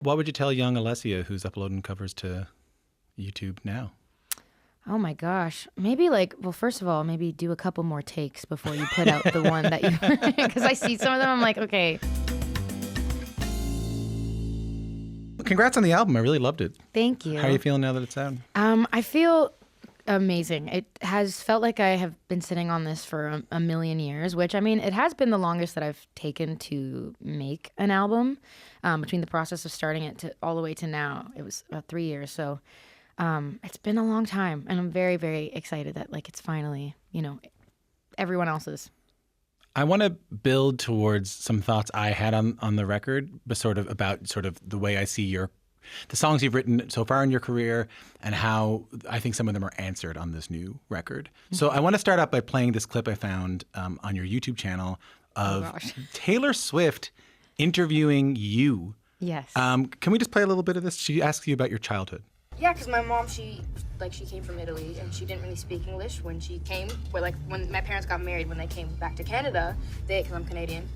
What would you tell young Alessia who's uploading covers to YouTube now? Oh my gosh. Maybe well, first of all, maybe do a couple more takes before you put out the one that you, because I see some of them, I'm like, okay. Congrats on the album. I really loved it. Thank you. How are you feeling now that it's out? I feel amazing. It has felt like I have been sitting on this for a million years, which, I mean, it has been the longest that I've taken to make an album. Between the process of starting it to all the way to now, it was about 3 years. So it's been a long time, and I'm very, very excited that it's finally, everyone else's. I want to build towards some thoughts I had on the record, but sort of about the way I see the songs you've written so far in your career and how I think some of them are answered on this new record. Mm-hmm. So I want to start out by playing this clip I found on your YouTube channel of Taylor Swift interviewing you. Yes. Can we just play a little bit of this? She asks you about your childhood. Yeah, because my mom, she came from Italy, and she didn't really speak English when she came. When my parents got married, when they came back to Canada, because I'm Canadian.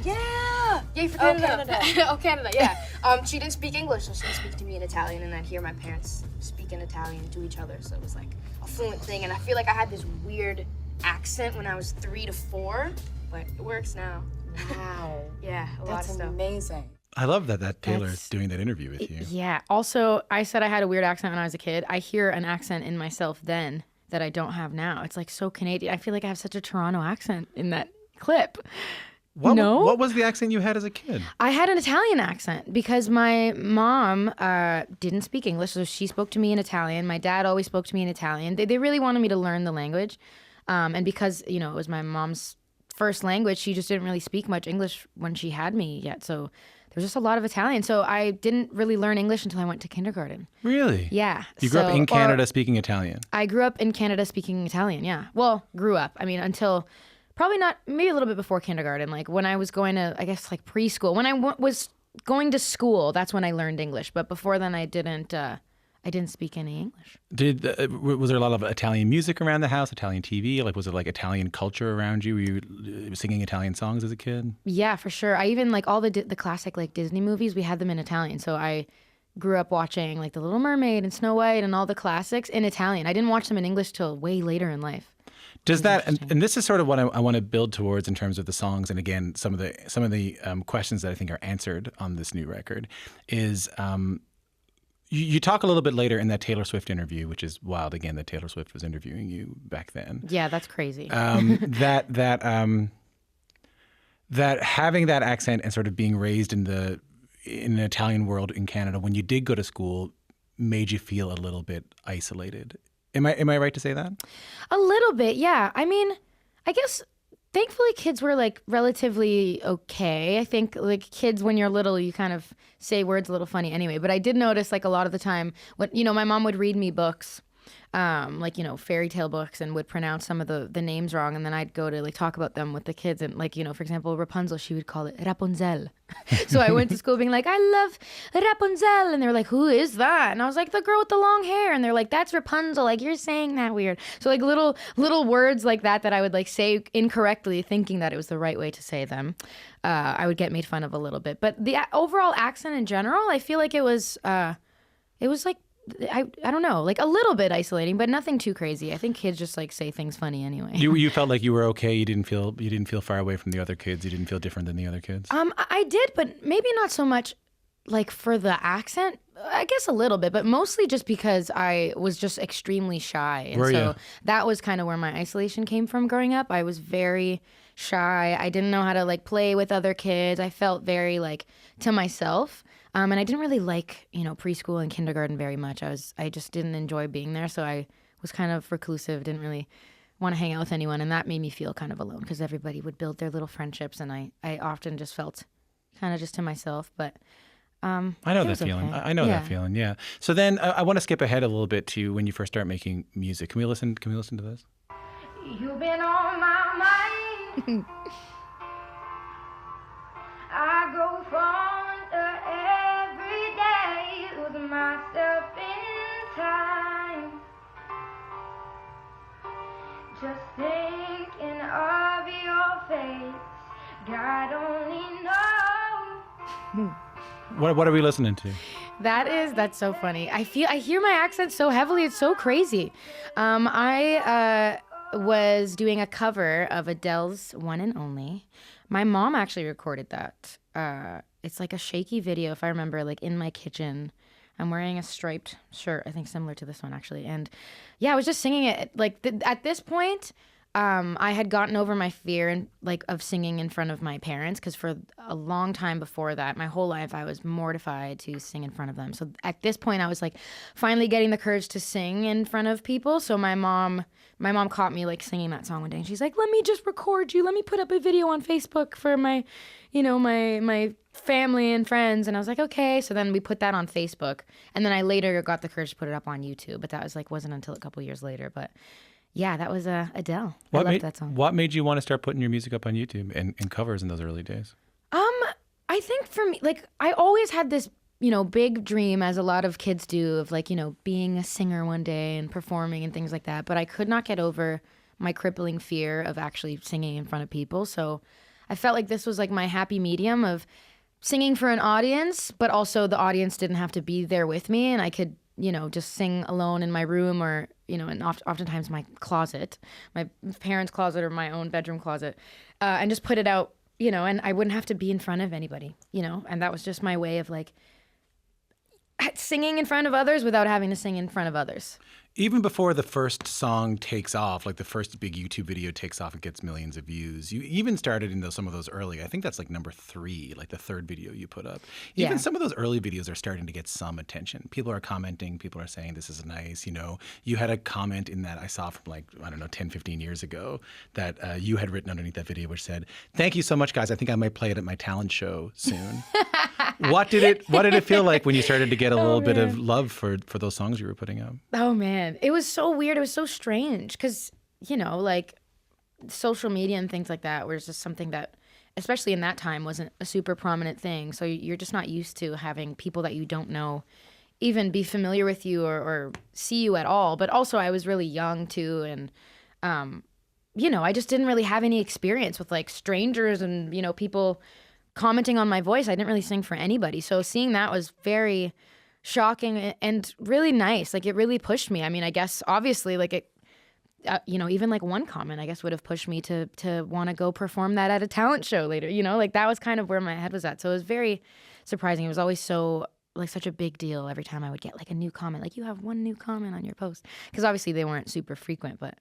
Yeah! Yay for Canada! Oh, Canada. Oh, Canada, yeah. She didn't speak English, so she would speak to me in Italian, and I'd hear my parents speak in Italian to each other, so it was like a fluent thing, and I feel like I had this weird accent when I was 3 to 4, but it works now. Wow. Yeah, a lot of stuff. That's amazing. I love that Taylor's doing that interview with you. Yeah. Also, I said I had a weird accent when I was a kid. I hear an accent in myself then that I don't have now. It's so Canadian. I feel like I have such a Toronto accent in that clip. What was the accent you had as a kid? I had an Italian accent because my mom didn't speak English, so she spoke to me in Italian. My dad always spoke to me in Italian. They really wanted me to learn the language. And because, it was my mom's first language, she just didn't really speak much English when she had me yet. So there was just a lot of Italian. So I didn't really learn English until I went to kindergarten. Really? Yeah. You grew up in Canada speaking Italian? I grew up in Canada speaking Italian, yeah. Well, grew up. I mean, until probably not, maybe a little bit before kindergarten. When I was going to, I guess, preschool. When I was going to school, that's when I learned English. But before then, I didn't speak any English. Was there a lot of Italian music around the house, Italian TV? Was it Italian culture around you? Were you singing Italian songs as a kid? Yeah, for sure. I even all the classic Disney movies, we had them in Italian. So I grew up watching The Little Mermaid and Snow White and all the classics in Italian. I didn't watch them in English till way later in life. Does that and this is sort of what I want to build towards in terms of the songs, and again some of the questions that I think are answered on this new record is. You talk a little bit later in that Taylor Swift interview, which is wild again that Taylor Swift was interviewing you back then. Yeah, that's crazy. That having that accent and sort of being raised in an Italian world in Canada, when you did go to school, made you feel a little bit isolated. Am I right to say that? A little bit, yeah. I mean, I guess thankfully kids were relatively okay. I think kids when you're little, you kind of say words a little funny anyway. But I did notice a lot of the time when my mom would read me books, fairy tale books, and would pronounce some of the names wrong, and then I'd go to talk about them with the kids, and for example, Rapunzel, she would call it Rapunzel. So I went to school being I love Rapunzel, and they were like, who is that? And I was like, the girl with the long hair, and they're like, that's Rapunzel, you're saying that weird. So little words like that I would say incorrectly, thinking that it was the right way to say them. I would get made fun of a little bit, but the overall accent in general, I feel it was I don't know, a little bit isolating, but nothing too crazy. I think kids just say things funny anyway. You felt like you were okay. You didn't feel far away from the other kids. You didn't feel different than the other kids. I did, but maybe not so much for the accent. I guess a little bit, but mostly just because I was just extremely shy, and that was kind of where my isolation came from growing up. I was very shy. I didn't know how to play with other kids. I felt very to myself. And I didn't really preschool and kindergarten very much. I just didn't enjoy being there, so I was kind of reclusive, didn't really want to hang out with anyone, and that made me feel kind of alone because everybody would build their little friendships, and I often just felt kind of just to myself. But I know that feeling. Okay. I know that feeling. Yeah. So then I want to skip ahead a little bit to when you first start making music. Can we listen to this? You've been on my mind. I go fonder every day, losing myself in time. Just thinking of your face, God only knows What are we listening to? That's so funny. I hear my accent so heavily. It's so crazy. I was doing a cover of Adele's One and Only. My mom actually recorded that. It's like a shaky video, if I remember, like in my kitchen. I'm wearing a striped shirt, I think similar to this one actually. And yeah, I was just singing it. Like at this point, I had gotten over my fear and of singing in front of my parents, because for a long time before that, my whole life, I was mortified to sing in front of them. So at this point, I was like finally getting the courage to sing in front of people. So my mom caught me like singing that song one day, and she's like, "Let me just record you. Let me put up a video on Facebook for my, my family and friends." And I was like, "Okay." So then we put that on Facebook, and then I later got the courage to put it up on YouTube. But that was wasn't until a couple years later. But yeah, that was Adele. I loved that song. What made you want to start putting your music up on YouTube and covers in those early days? I think for me, I always had this, big dream, as a lot of kids do, of being a singer one day and performing and things like that. But I could not get over my crippling fear of actually singing in front of people. So I felt like this was my happy medium of singing for an audience, but also the audience didn't have to be there with me, and I could just sing alone in my room, or, and oftentimes my closet, my parents' closet or my own bedroom closet, and just put it out, and I wouldn't have to be in front of anybody, and that was just my way of singing in front of others without having to sing in front of others. Even before the first song takes off, the first big YouTube video takes off and gets millions of views, you even started in some of those early, I think that's number 3, the third video you put up. Even some of those early videos are starting to get some attention. People are commenting, people are saying this is nice, You had a comment in that I saw from 10, 15 years ago that you had written underneath that video, which said, "Thank you so much, guys. I think I might play it at my talent show soon." What did it feel like when you started to get a little bit of love for those songs you were putting out? Oh man, it was so weird. It was so strange because, social media and things like that was just something that, especially in that time, wasn't a super prominent thing. So you're just not used to having people that you don't know even be familiar with you or see you at all. But also I was really young too. And, I just didn't really have any experience with strangers and, people commenting on my voice. I didn't really sing for anybody. So seeing that was very shocking and really nice. It really pushed me. I mean, I guess obviously it, even one comment, I guess, would have pushed me to want to go perform that at a talent show later. That was kind of where my head was at. So it was very surprising. It was always so such a big deal every time I would get a new comment, you have one new comment on your post, because obviously they weren't super frequent, but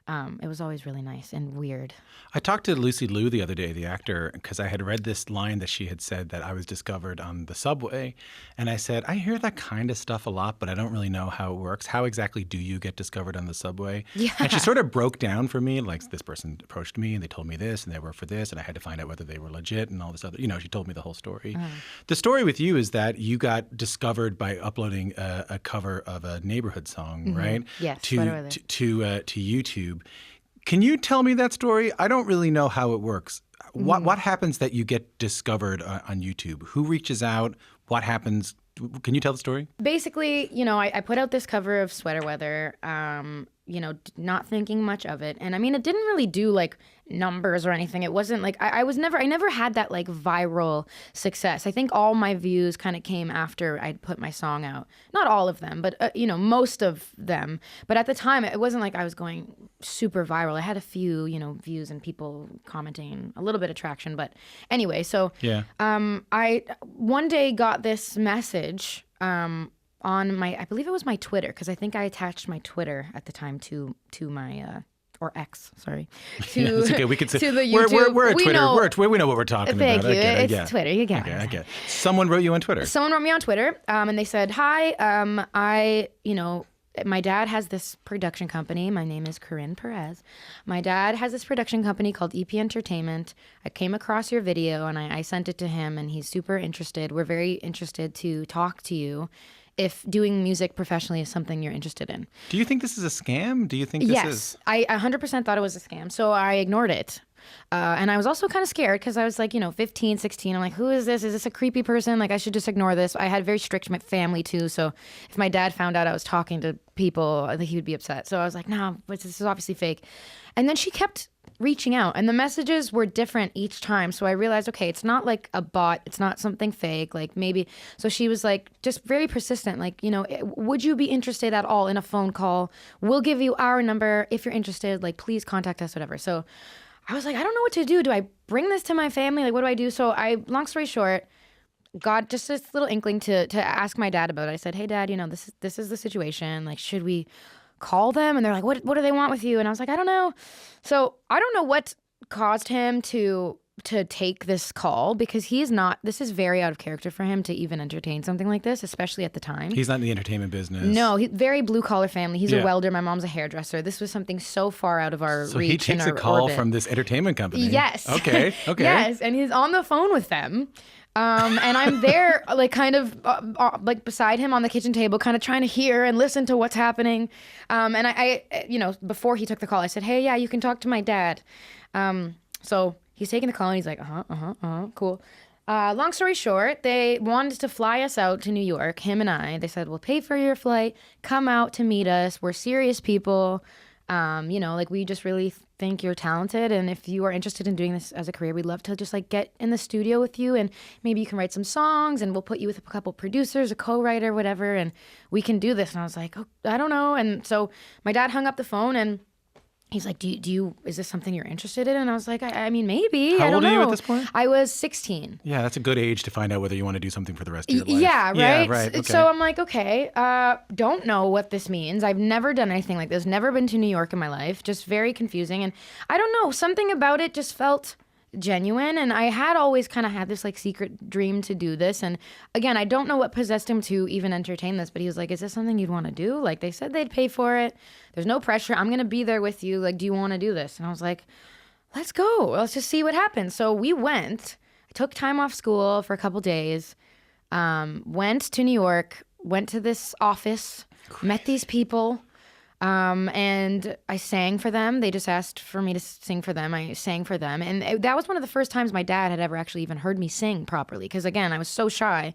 it was always really nice and weird. I talked to Lucy Liu the other day, the actor, because I had read this line that she had said that I was discovered on the subway, and I said, I hear that kind of stuff a lot, but I don't really know how it works. How exactly do you get discovered on the subway? Yeah. And she sort of broke down for me, this person approached me and they told me this and they work for this, and I had to find out whether they were legit and all this other, she told me the whole story. The story with you is that you got discovered by uploading a cover of a neighborhood song, right? Yes. To YouTube. Can you tell me that story? I don't really know how it works. What happens that you get discovered on YouTube? Who reaches out? What happens? Can you tell the story? Basically, I put out this cover of Sweater Weather, not thinking much of it. And I mean, it didn't really do numbers or anything. It wasn't I never had that viral success. I think all my views kind of came after I'd put my song out. Not all of them, but most of them. But at the time, it wasn't I was going super viral. I had a few, views and people commenting, a little bit of traction. But anyway, so I one day got this message on I believe it was my Twitter, because I think I attached my Twitter at the time to my or X, sorry. To, it's okay. We could say to the YouTube. We're a Twitter. We know what we're talking Thank about. you. It's Twitter. You get it. I get it. Someone wrote you on Twitter. Someone wrote me on Twitter, and they said, "Hi, my dad has this production company. My name is Corinne Perez. My dad has this production company called EP Entertainment. I came across your video and I sent it to him, and he's super interested. We're very interested to talk to you if doing music professionally is something you're interested in." Do you think this is a scam? Do you think this is? Yes, I 100% thought it was a scam. So I ignored it. And I was also kind of scared because I was 15, 16. I'm like, who is this? Is this a creepy person? I should just ignore this. I had very strict family too. So if my dad found out I was talking to people, I think he would be upset. So I was like, no, but this is obviously fake. And then she kept reaching out, and the messages were different each time. So I realized, okay, it's not like a bot, it's not something fake, like maybe. So she was like just very persistent, like, you know, would you be interested at all in a phone call? We'll give you our number if you're interested, like please contact us, whatever. So I was like, I don't know what to do. Do I bring this to my family? Like, what do I do? So long story short, got just this little inkling to ask my dad about it. I said, hey Dad, you know, this is the situation, like should we call them? And they're like, what do they want with you? And I was like, I don't know. So I don't know what caused him to take this call, because this is very out of character for him to even entertain something like this, especially at the time. He's not in the entertainment business. No, very blue collar family. He's a welder. My mom's a hairdresser. This was something so far out of our reach. So he takes a call orbit. from this entertainment company. Yes. Okay. Yes, and he's on the phone with them. And I'm there, like, kind of, like, beside him on the kitchen table, kind of trying to hear and listen to what's happening. And I, you know, before he took the call, I said, hey, yeah, you can talk to my dad. So he's taking the call, and he's like, cool. Long story short, they wanted to fly us out to New York, him and I. They said, we'll pay for your flight, come out to meet us. We're serious people. You know, like, we just really think you're talented, and if you are interested in doing this as a career, we'd love to just like get in the studio with you, and maybe you can write some songs, and we'll put you with a couple producers, a co-writer, whatever, and we can do this. And I was like, oh, I don't know. And so my dad hung up the phone, and he's like, is this something you're interested in? And I was like, I mean, maybe. How I don't old are know. you at this point? I was 16. Yeah, that's a good age to find out whether you want to do something for the rest of your life. Yeah, right? Yeah, right. Okay. So I'm like, okay, don't know what this means. I've never done anything like this. Never been to New York in my life. Just very confusing. And I don't know, something about it just felt genuine. And I had always kind of had this like secret dream to do this. And again, I don't know what possessed him to even entertain this, but he was like, is this something you'd want to do? Like, they said they'd pay for it. There's no pressure. I'm going to be there with you. Like, do you want to do this? And I was like, let's go. Let's just see what happens. So we went. I took time off school for a couple days, went to New York, went to this office, met these people. And I sang for them. They just asked for me to sing for them. I sang for them. And that was one of the first times my dad had ever actually even heard me sing properly. Because again, I was so shy.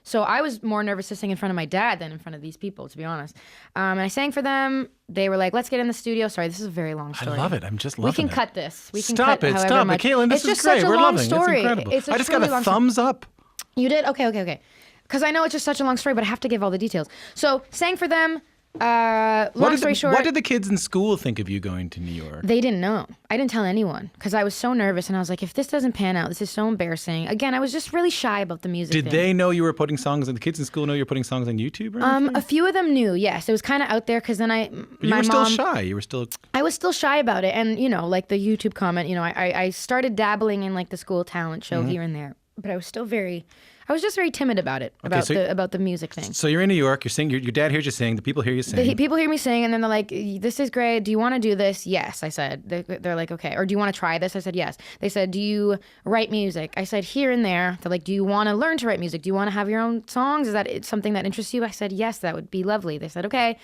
So I was more nervous to sing in front of my dad than in front of these people, to be honest. And I sang for them. They were like, let's get in the studio. Sorry, this is a very long story. I love it. I'm just loving it. We can cut this. We can stop cut it. however Stop much. it. Caitlin, this it's is just great. Such a We're long loving story. It's incredible. It's I just truly got a long thumbs up. You did? Okay. Because I know it's just such a long story, but I have to give all the details. So sang for them. Long story short, what did the kids in school think of you going to New York? They didn't know. I didn't tell anyone because I was so nervous, and I was like, if this doesn't pan out, this is so embarrassing. Again, I was just really shy about the music Did thing. they know you were putting songs, and the kids in school know you're putting songs on YouTube or anything? A few of them knew, yes. It was kind of out there because then You were still shy. You were still... I was still shy about it. And, you know, like the YouTube comment, you know, I started dabbling in like the school talent show here and there, but I was still I was just very timid about it, about the music thing. So you're in New York, you're singing, your dad hears you sing, the people hear you sing. People hear me sing, and then they're like, this is great. Do you want to do this? Yes, I said. They're like, okay. Or do you want to try this? I said, yes. They said, do you write music? I said, here and there. They're like, do you want to learn to write music? Do you want to have your own songs? Is that something that interests you? I said, yes, that would be lovely. They said, okay.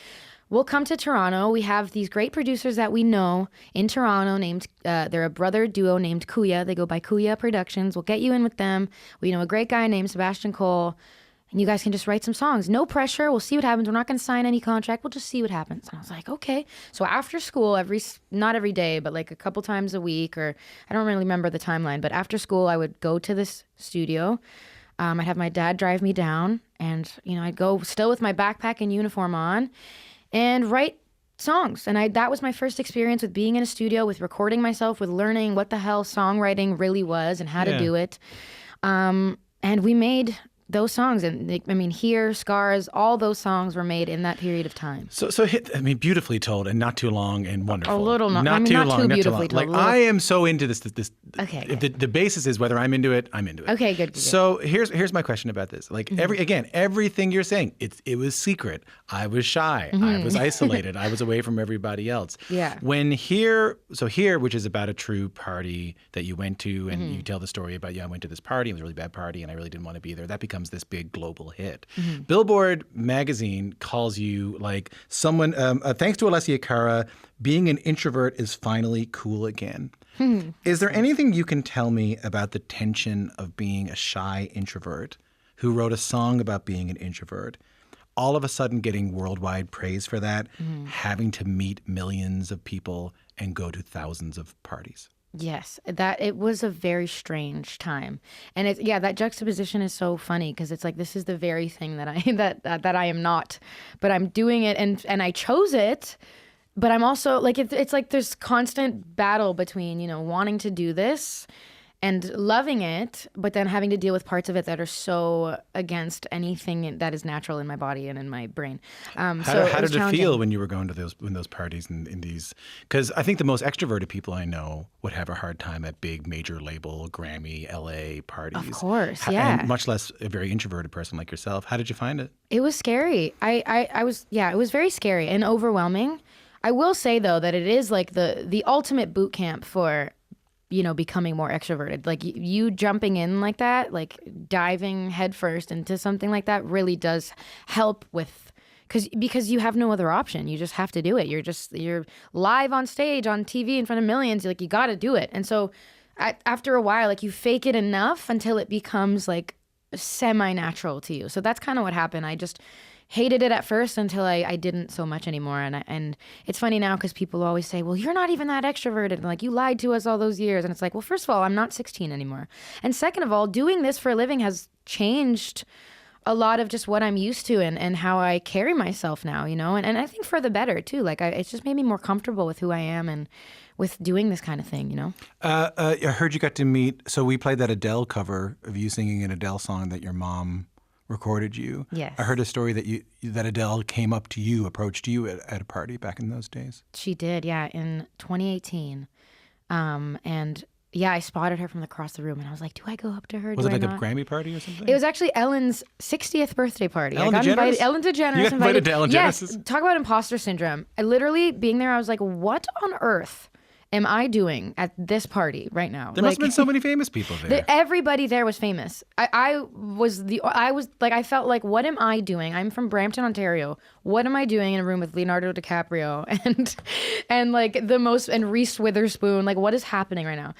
We'll come to Toronto. We have these great producers that we know in Toronto named, they're a brother duo named Kuya. They go by Kuya Productions. We'll get you in with them. We know a great guy named Sebastian Cole. And you guys can just write some songs. No pressure. We'll see what happens. We're not going to sign any contract. We'll just see what happens. And I was like, okay. So after school, not every day, but like a couple times a week, or I don't really remember the timeline, but after school, I would go to this studio. I'd have my dad drive me down, and, you know, I'd go still with my backpack and uniform on, and write songs. And that was my first experience with being in a studio, with recording myself, with learning what the hell songwriting really was and how to do it. And we made those songs, and Here, Scars, all those songs were made in that period of time. So beautifully told, and not too long, and wonderful. A little, not too not long, too not beautifully too long. told. Like, I am so into this. Okay. If the basis is whether I'm into it, I'm into it. Okay, good. So here's my question about this. Like, everything you're saying, it was secret. I was shy. I was isolated. I was away from everybody else. Yeah. When Here, which is about a true party that you went to, and you tell the story about, I went to this party, it was a really bad party, and I really didn't want to be there. That becomes this big global hit. Billboard magazine calls you like someone, thanks to Alessia Cara, being an introvert is finally cool again. Is there anything you can tell me about the tension of being a shy introvert who wrote a song about being an introvert? all of a sudden getting worldwide praise for that, having to meet millions of people and go to thousands of parties. Yes, that it was a very strange time, and that juxtaposition is so funny because it's like this is the very thing that I that I am not, but I'm doing it and I chose it, but I'm also like it's like there's constant battle between wanting to do this and loving it, but then having to deal with parts of it that are so against anything that is natural in my body and in my brain. How did it feel when you were going to those parties and in these? Because I think the most extroverted people I know would have a hard time at big major label Grammy LA parties. Of course, yeah. And much less a very introverted person like yourself. How did you find it? It was scary. It was very scary and overwhelming. I will say though that it is like the ultimate boot camp for becoming more extroverted. Like you jumping in like that, like diving headfirst into something like that really does help with, because you have no other option. You just have to do it. You're live on stage on TV in front of millions. Like you got to do it. And so after a while, like you fake it enough until it becomes like semi-natural to you. So that's kind of what happened. I just hated it at first until I didn't so much anymore. And it's funny now because people always say, well, you're not even that extroverted. And like, you lied to us all those years. And it's like, well, first of all, I'm not 16 anymore. And second of all, doing this for a living has changed a lot of just what I'm used to and how I carry myself now, and I think for the better too. Like it's just made me more comfortable with who I am and with doing this kind of thing, I heard you got to meet, so we played that Adele cover of you singing an Adele song that your mom recorded you. Yes. I heard a story that Adele came up to you, approached you at a party back in those days. She did, yeah, in 2018. And yeah, I spotted her from across the room and I was like, do I go up to her? Was it like not? a Grammy party or something? It was actually Ellen's 60th birthday party. Ellen I got DeGeneres? invited. Ellen DeGeneres You got invited to Ellen Yes, DeGeneres? talk about imposter syndrome. I literally, being there, I was like, what on earth am I doing at this party right now? There must have been so many famous people there. Everybody there was famous. I felt like, what am I doing? I'm from Brampton, Ontario. What am I doing in a room with Leonardo DiCaprio and Reese Witherspoon? Like, what is happening right now?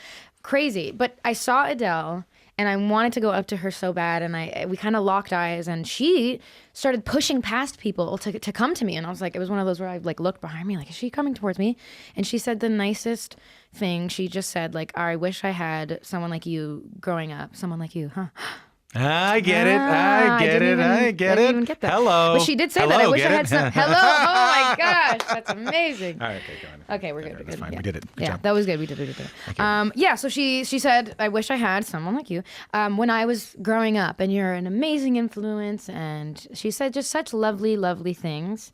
Crazy. But I saw Adele and I wanted to go up to her so bad, and we kind of locked eyes, and she started pushing past people to come to me, and I was like, it was one of those where I like looked behind me, like, is she coming towards me? And she said the nicest thing. She just said, like, I wish I had someone like you growing up, someone like you, huh? I get it. I get it. I didn't get that. Hello. But she did say Hello, that. I wish I get had it? some. Hello. Oh my gosh, that's amazing. All right, okay, go on. Okay, we're good. We're That's good. fine. Yeah. We did it. Good Yeah, job. that was good. We did it. Yeah. So she said, I wish I had someone like you when I was growing up, and you're an amazing influence. And she said just such lovely, lovely things.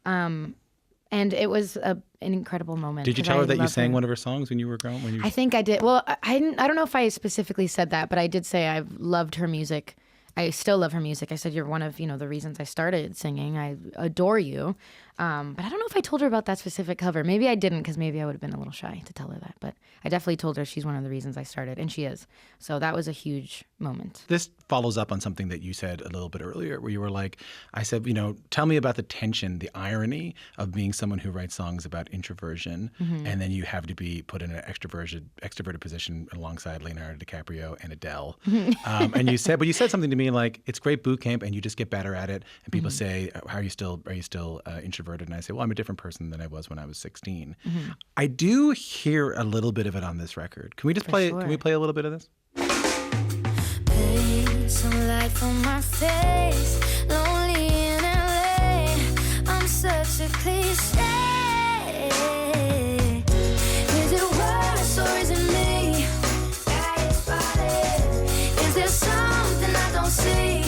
And it was an incredible moment. Did you 'cause tell I her that you love sang one of her songs when you were growing? I think I did. Well, I don't know if I specifically said that, but I did say I've loved her music. I still love her music. I said, you're one of, the reasons I started singing. I adore you. But I don't know if I told her about that specific cover. Maybe I didn't, because maybe I would have been a little shy to tell her that. But I definitely told her she's one of the reasons I started, and she is. So that was a huge moment. This follows up on something that you said a little bit earlier, where you were like, I said, tell me about the tension, the irony of being someone who writes songs about introversion, and then you have to be put in an extroverted position alongside Leonardo DiCaprio and Adele. And you said something to me like, it's great boot camp, and you just get better at it. And people say, how are you still introverted? And I say, well, I'm a different person than I was when I was 16. I do hear a little bit of it on this record. Can we just play? sure. Can we play a little bit of this? Paint some light from my face. Lonely in LA. I'm such a cliche. Is it worse or is it me? Is there something I don't see?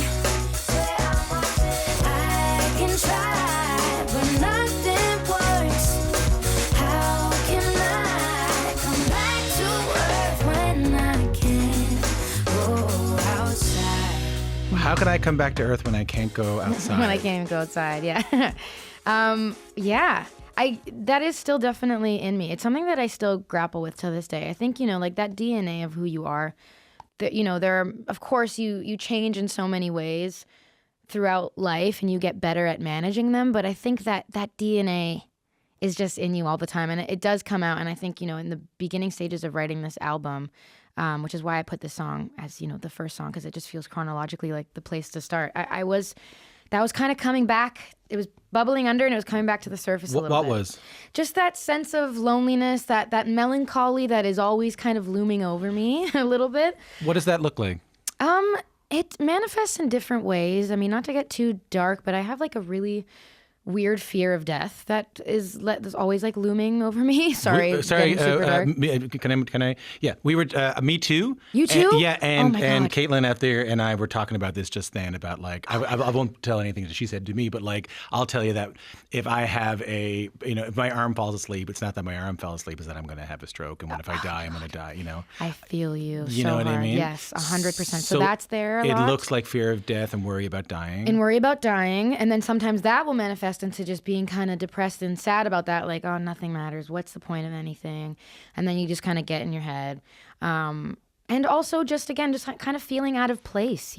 I can try, but nothing works. How can I come back to earth when I can't go outside? How can I come back to earth when I can't go outside? When I can't even go outside, yeah. Yeah. That is still definitely in me. It's something that I still grapple with to this day. I think, like that DNA of who you are, that, there are, of course, you change in so many ways throughout life and you get better at managing them. But I think that DNA is just in you all the time. And it does come out. And I think, in the beginning stages of writing this album, which is why I put this song as, the first song, because it just feels chronologically like the place to start. I was that was kind of coming back. It was bubbling under and it was coming back to the surface a little What bit. was? Just that sense of loneliness, that melancholy that is always kind of looming over me a little bit. What does that look like? It manifests in different ways. I mean, not to get too dark, but I have like a really weird fear of death that is that's always like looming over me. Sorry, getting super dark. Can I? Yeah, we were. Me too. You too? And, yeah, and Oh my and God. Caitlin out there and I were talking about this just then about like I won't tell anything that she said to me, but like I'll tell you that if I have if my arm falls asleep, it's not that my arm fell asleep, it's that I'm going to have a stroke, and when if I die, I'm going to die. I feel you. You so know what hard. I mean? Yes, 100%. So that's there a It lot. looks like fear of death and worry about dying. And worry about dying, and then sometimes that will manifest into just being kind of depressed and sad about that, like, oh, nothing matters, what's the point of anything, and then you just kind of get in your head, and also just again just kind of feeling out of place,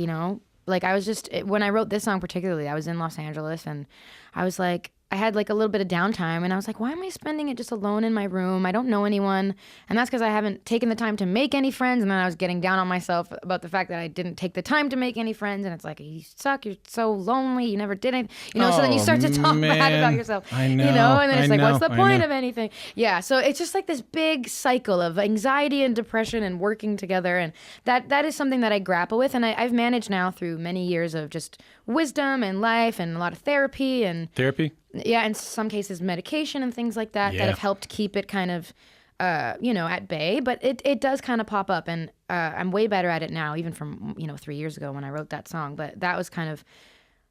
like I was just when I wrote this song particularly, I was in Los Angeles and I was like, I had like a little bit of downtime and I was like, why am I spending it just alone in my room? I don't know anyone. And that's because I haven't taken the time to make any friends. And then I was getting down on myself about the fact that I didn't take the time to make any friends. And it's like, you suck. You're so lonely. You never did anything. So then you start to talk bad about yourself. I know. And then it's like, what's the I point know. of anything? Yeah. So it's just like this big cycle of anxiety and depression and working together. And that is something that I grapple with. And I've managed now through many years of just wisdom and life and a lot of therapy and Therapy? yeah, in some cases medication and things like that Yeah. that have helped keep it kind of, at bay. But it does kind of pop up, and I'm way better at it now, even from 3 years ago when I wrote that song. But that was kind of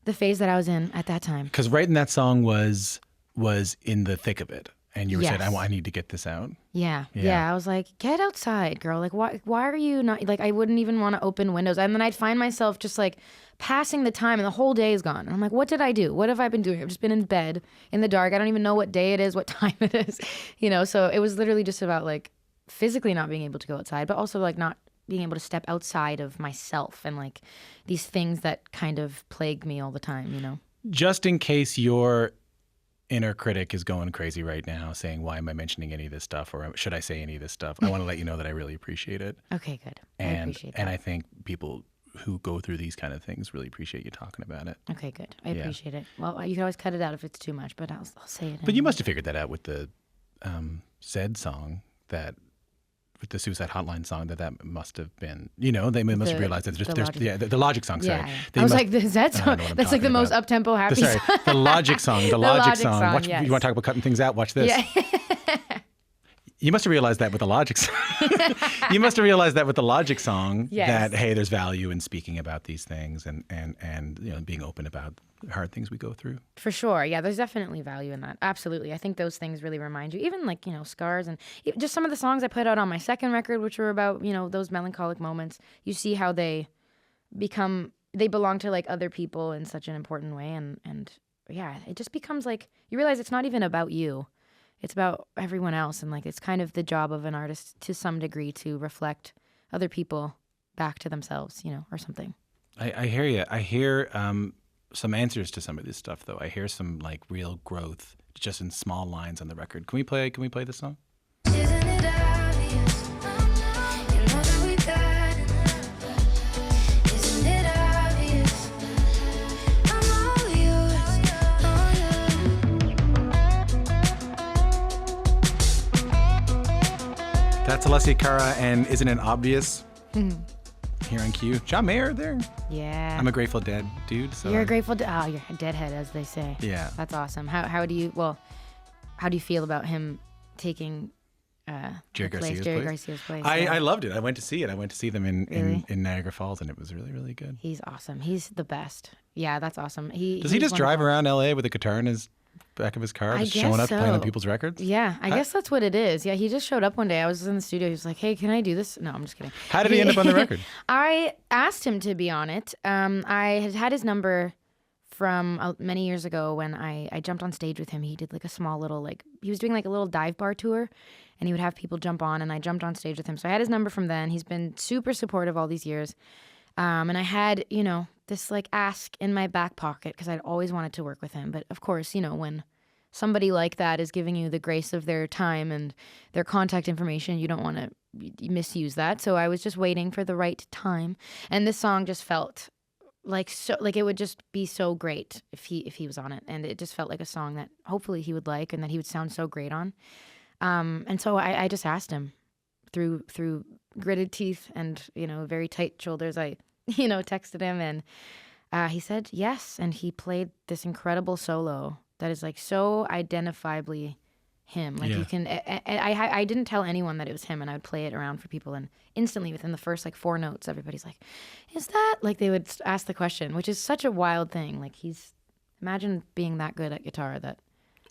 the phase that I was in at that time. Because writing that song was in the thick of it, and you were saying, Yes. I need to get this out. Yeah. Yeah. I was like, get outside, girl. Like, why are you not, like, I wouldn't even want to open windows. And then I'd find myself just like passing the time and the whole day is gone. And I'm like, what did I do? What have I been doing? I've just been in bed in the dark. I don't even know what day it is, what time it is, So it was literally just about like physically not being able to go outside, but also like not being able to step outside of myself and like these things that kind of plague me all the time, Just in case your inner critic is going crazy right now saying, why am I mentioning any of this stuff, or should I say any of this stuff? I want to let you know that I really appreciate it. Okay, good. I And appreciate that. and I think people who go through these kind of things really appreciate you talking about it. Okay, good. I Yeah. appreciate it. Well, you can always cut it out if it's too much, but I'll say it. But you must have figured that out with the Zed song, with the Suicide Hotline song, that must have been, they must have realized that the there's Logic. the Logic song, sorry. Yeah. They I was must- like, is that I don't song? know what I'm That's like the talking most about. up-tempo happy Sorry, song. the Logic song, the Logic song. yes. You want to talk about cutting things out? Watch this. Yeah. You must have realized that with the Logic song. You must have realized that with the Logic song, Yes. that, hey, there's value in speaking about these things and being open about hard things we go through. For sure. Yeah, there's definitely value in that. Absolutely. I think those things really remind you, even like, scars and just some of the songs I put out on my second record, which were about, those melancholic moments. You see how they belong to like other people in such an important way. And yeah, it just becomes like, you realize it's not even about you. It's about everyone else. And like, it's kind of the job of an artist to some degree to reflect other people back to themselves, or something. I hear you. I hear some answers to some of this stuff, though. I hear some like real growth just in small lines on the record. Can we play this song? Isn't it obvious? You know that we got it. Isn't it obvious? I'm all yours, That's Alessia Cara and Isn't It Obvious? Here on cue. John Mayer there. Yeah. I'm a Grateful Dead dude. So You're a Grateful Dead. Oh, you're a deadhead, as they say. Yeah. That's awesome. How do you feel about him taking Jerry Garcia's Jerry place? Garcia's place? I Yeah. loved it. I went to see it. I went to see them Really? in Niagara Falls, and it was really, really good. He's awesome. He's the best. Yeah, that's awesome. Does he he's just drive wonderful. around LA with a guitar in his back of his car, I just showing guess up playing on so. people's records? Yeah, I guess that's what it is. Yeah, he just showed up one day. I was in the studio. He was like, "Hey, can I do this?" No, I'm just kidding. How did he end up on the record? I asked him to be on it. I had his number from many years ago when I jumped on stage with him. He did like a small little he was doing like a little dive bar tour, and he would have people jump on, and I jumped on stage with him. So I had his number from then. He's been super supportive all these years, and I had this like ask in my back pocket because I'd always wanted to work with him. But of course, when somebody like that is giving you the grace of their time and their contact information, you don't want to misuse that. So I was just waiting for the right time. And this song just felt it would just be so great if he was on it, and it just felt like a song that hopefully he would like and that he would sound so great on. And so I just asked him through gritted teeth and very tight shoulders. I texted him, and he said yes, and he played this incredible solo that is like so identifiably him. Like you can, I didn't tell anyone that it was him, and I would play it around for people, and instantly within the first like 4 notes, everybody's like, "Is that?" Like they would ask the question, which is such a wild thing. Like imagine being that good at guitar that.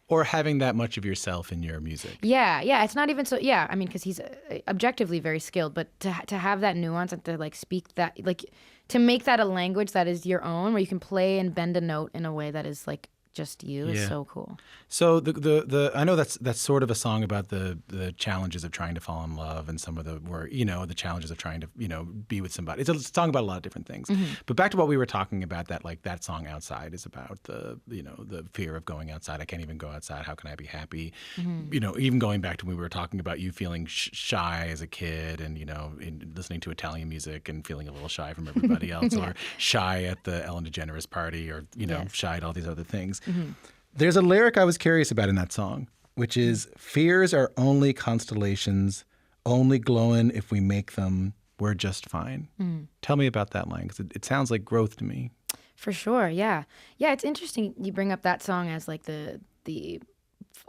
Or having that much of yourself in your music. Yeah, it's not even so. Yeah, I mean, because he's objectively very skilled, but to have that nuance and to like speak that, like to make that a language that is your own, where you can play and bend a note in a way that is like just you, is so cool. So the I know that's sort of a song about the challenges of trying to fall in love, and some of the challenges of trying to be with somebody. It's a song about a lot of different things. But back to what we were talking about, that song Outside is about the fear of going outside. I can't even go outside. How can I be happy? Even going back to when we were talking about you feeling shy as a kid, and in listening to Italian music and feeling a little shy from everybody else, or shy at the Ellen Degeneres party, or shy at all these other things. There's a lyric I was curious about in that song, which is, "Fears are only constellations, only glowing if we make them, we're just fine." Tell me about that line, because it sounds like growth to me. For sure, yeah. It's interesting you bring up that song as like the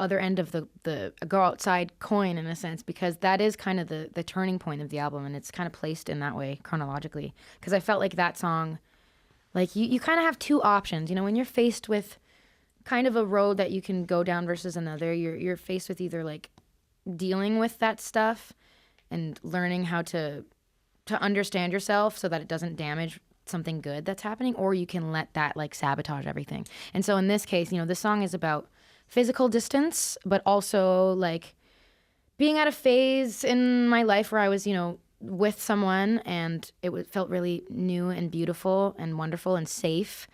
other end of the go outside coin, in a sense, because that is kind of the turning point of the album, and it's kind of placed in that way chronologically, because I felt like that song, like you kind of have 2 options, when you're faced with kind of a road that you can go down versus another. You're faced with either like dealing with that stuff and learning how to understand yourself so that it doesn't damage something good that's happening, or you can let that like sabotage everything. And so in this case, this song is about physical distance, but also like being at a phase in my life where I was, with someone, and it felt really new and beautiful and wonderful and safe.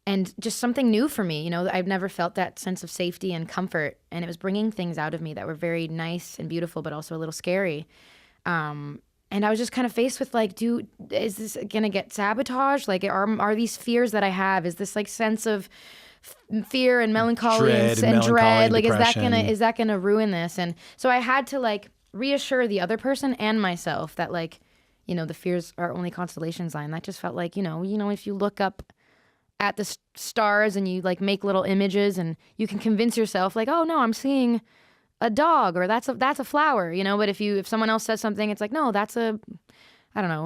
And just something new for me, I've never felt that sense of safety and comfort. And it was bringing things out of me that were very nice and beautiful, but also a little scary. And I was just kind of faced with like, is this going to get sabotaged? Like, are these fears that I have? Is this like sense of fear and melancholy and dread? Like, is that gonna ruin this? And so I had to like reassure the other person and myself that like, the fears are only constellations line. That just felt like, if you look up at the stars and you like make little images, and you can convince yourself like, oh no, I'm seeing a dog, or that's a flower, but if someone else says something, it's like, no, that's a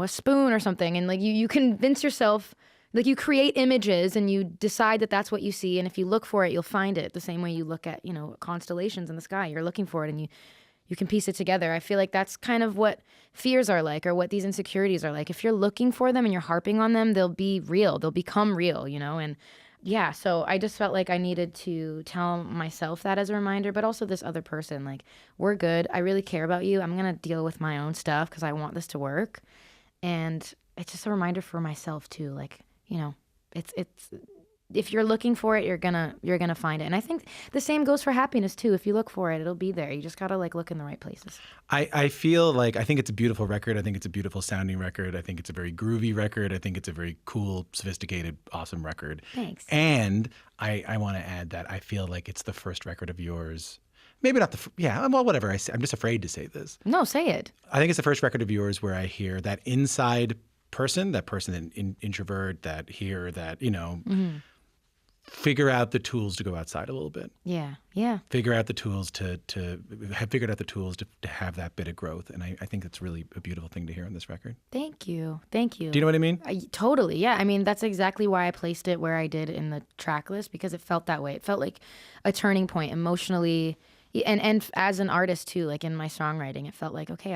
spoon or something. And like you convince yourself, like you create images and you decide that that's what you see, and if you look for it, you'll find it, the same way you look at constellations in the sky. You're looking for it, and you can piece it together. I feel like that's kind of what fears are like, or what these insecurities are like. If you're looking for them and you're harping on them, they'll be real. They'll become real, And yeah, so I just felt like I needed to tell myself that as a reminder, but also this other person, like, we're good. I really care about you. I'm going to deal with my own stuff because I want this to work. And it's just a reminder for myself too. Like, it's if you're looking for it, you're gonna find it. And I think the same goes for happiness too. If you look for it, it'll be there. You just gotta like look in the right places. I feel like, I think it's a beautiful record. I think it's a beautiful sounding record. I think it's a very groovy record. I think it's a very cool, sophisticated, awesome record. Thanks. And I want to add that I feel like it's the first record of yours. Maybe not well, whatever I say. I'm just afraid to say this. No, say it. I think it's the first record of yours where I hear that inside person, that person introvert, that figure out the tools to go outside a little bit. Yeah. Figure out the tools to have figured out the tools to have that bit of growth. And I think that's really a beautiful thing to hear on this record. Thank you. Do you know what I mean? Totally. Yeah. I mean, that's exactly why I placed it where I did in the track list, because it felt that way. It felt like a turning point emotionally, and as an artist too, like in my songwriting, it felt like, okay,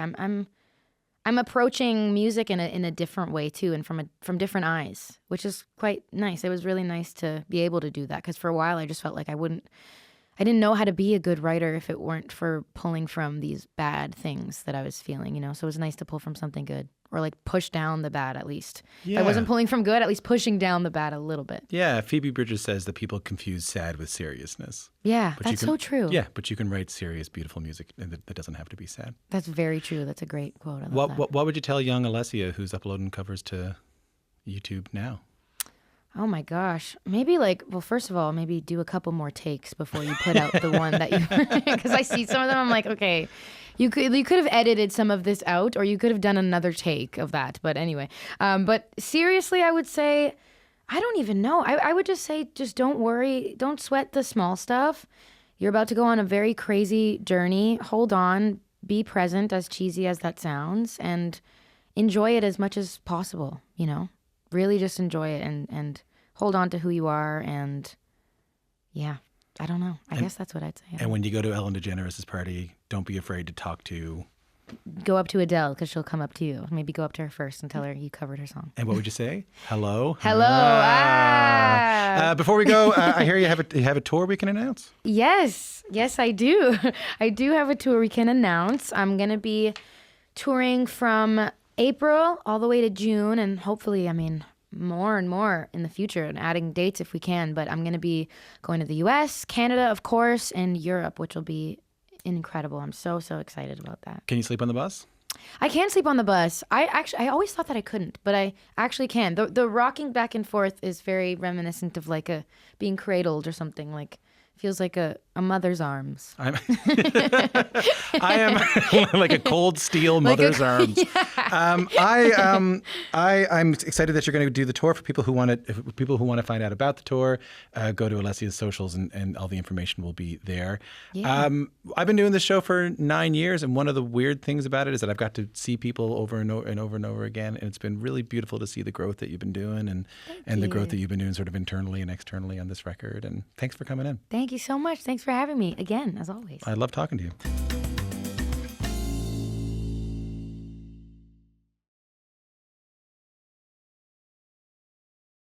I'm approaching music in a different way too, and from different eyes, which is quite nice. It was really nice to be able to do that, because for a while I just felt like I didn't know how to be a good writer if it weren't for pulling from these bad things that I was feeling, So it was nice to pull from something good, or like push down the bad at least. Yeah. If I wasn't pulling from good, at least pushing down the bad a little bit. Yeah, Phoebe Bridgers says that people confuse sad with seriousness. Yeah, that's so true. Yeah, but you can write serious, beautiful music that doesn't have to be sad. That's very true. That's a great quote. I love that. What would you tell young Alessia who's uploading covers to YouTube now? Oh my gosh. Maybe first of all, maybe do a couple more takes before you put out the one that you, because I see some of them, I'm like, okay, you could have edited some of this out, or you could have done another take of that. But anyway, but seriously, I would say, I don't even know. I would just say, just don't worry. Don't sweat the small stuff. You're about to go on a very crazy journey. Hold on, be present, as cheesy as that sounds, and enjoy it as much as possible, Really just enjoy it and hold on to who you are. And yeah, I don't know. I guess that's what I'd say. And when you go to Ellen Degeneres' party, don't be afraid to talk to... Go up to Adele, because she'll come up to you. Maybe go up to her first and tell her you covered her song. And what would you say? Hello? Hello. Before we go, I hear you have a tour we can announce. Yes, I do. I do have a tour we can announce. I'm going to be touring from April all the way to June, and hopefully, more and more in the future, and adding dates if we can. But I'm going to be going to the US, Canada, of course, and Europe, which will be incredible. I'm so excited about that. Can you sleep on the bus? I can sleep on the bus. I always thought that I couldn't, but I actually can. The rocking back and forth is very reminiscent of being cradled or something. Feels like a mother's arms. I am like a cold steel mother's arms. Yeah. I'm excited that you're going to do the tour. For people who want to find out about the tour, go to Alessia's socials, and all the information will be there. Yeah. I've been doing this show for 9 years, and one of the weird things about it is that I've got to see people over and over again, and it's been really beautiful to see the growth that you've been doing, and the growth that you've been doing sort of internally and externally on this record. And thank you for coming in. Thank you so much. Thanks for having me again, as always. I love talking to you.